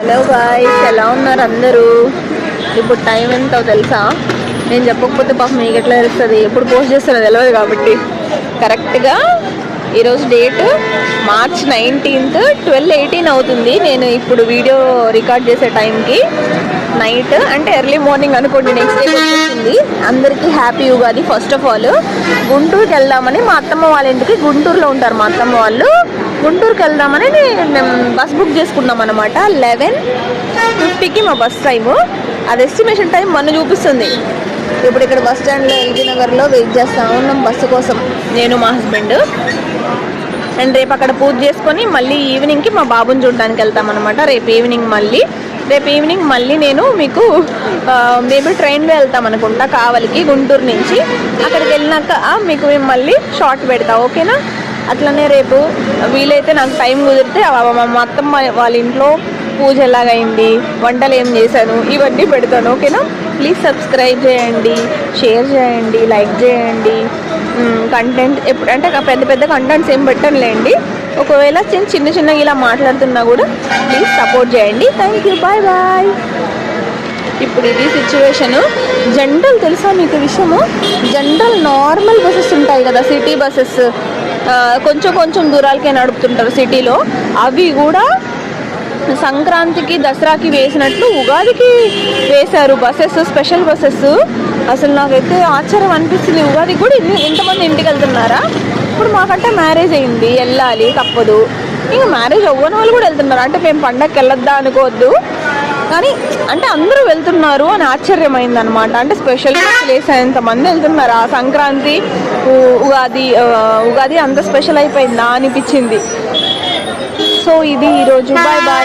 Hello guys, ఎలా ఉన్నారు అందరూ? ఇప్పుడు టైం ఎంతో తెలుసా? నేను చెప్పకపోతే పాపం మీకు ఎట్లా తెలుస్తుంది? ఎప్పుడు పోస్ట్ చేస్తారో తెలియదు కాబట్టి కరెక్ట్గా ఈరోజు డేట్ మార్చ్ 19th 12:18 అవుతుంది. నేను ఇప్పుడు వీడియో రికార్డ్ చేసే టైంకి నైట్ అంటే ఎర్లీ మార్నింగ్ అనుకోండి. నెక్స్ట్ డే వచ్చేసింది. అందరికీ happy Ugadi. First of all గుంటూరుకి వెళ్దామని, మా అత్తమ్మ వాళ్ళ ఇంటికి గుంటూరులో ఉంటారు మా అత్తమ్మ వాళ్ళు. గుంటూరుకి వెళ్దామని మేము బస్ బుక్ చేసుకున్నాం అనమాట. 11:50కి మా బస్ టైము. అది ఎస్టిమేషన్ టైం మొన్న చూపిస్తుంది. ఇప్పుడు ఇక్కడ బస్ స్టాండ్లో ఎల్బీ నగర్లో వెయిట్ చేస్తా ఉన్నాం బస్సు కోసం, నేను మా హస్బెండ్. అండ్ రేపు అక్కడ పూజ చేసుకొని మళ్ళీ ఈవినింగ్కి మా బాబుని చూడడానికి వెళ్తాం అనమాట. రేపు ఈవినింగ్ మళ్ళీ నేను మీకు మేబీ ట్రైన్లో వెళ్తాం అనుకుంటా కావలికి, గుంటూరు నుంచి. అక్కడికి వెళ్ళినాక మీకు మేము మళ్ళీ షార్ట్ పెడతా, ఓకేనా? అట్లనే రేపు వీలైతే నాకు టైం కుదిరితే మా అత్తమ్మ వాళ్ళ ఇంట్లో పూజ ఎలాగైంది, వంటలు ఏం చేశాను, ఇవన్నీ పెడతాను, ఓకేనా? ప్లీజ్ సబ్స్క్రైబ్ చేయండి, షేర్ చేయండి, లైక్ చేయండి. కంటెంట్ ఎప్పుడు అంటే పెద్ద పెద్ద కంటెంట్స్ ఏం పెట్టనులేండి. ఒకవేళ చిన్న ఇలా మాట్లాడుతున్నా కూడా ప్లీజ్ సపోర్ట్ చేయండి. Thank you, bye bye. ఇప్పుడు ఇది సిచ్యువేషను. జనరల్ తెలుసా మీకు విషయము? జనరల్ నార్మల్ బస్సెస్ ఉంటాయి కదా, సిటీ బస్సెస్, కొంచెం దూరాలకే నడుపుతుంటారు సిటీలో. అవి కూడా సంక్రాంతికి దసరాకి వేసినట్లు ఉగాదికి వేశారు బస్సెస్, స్పెషల్ బస్సెస్. అసలు నాకైతే ఆశ్చర్యం అనిపిస్తుంది. ఉగాదికి కూడా ఇంతమంది ఇంటికి వెళ్తున్నారా? ఇప్పుడు మాకంటే మ్యారేజ్ అయింది, వెళ్ళాలి తప్పదు. ఇంకా మ్యారేజ్ అవ్వని వాళ్ళు కూడా వెళ్తున్నారు. అంటే మేము పండగకి వెళ్ళొద్దా అనుకోవద్దు, కానీ అంటే అందరూ వెళ్తున్నారు అని ఆశ్చర్యమైంది అనమాట. అంటే స్పెషల్ బస్సులు వేసేంతమంది వెళ్తున్నారు. ఆ సంక్రాంతి ఉగాది అంత స్పెషల్ అయిపోయిందా అనిపించింది. సో ఇది ఈరోజు. Bye bye.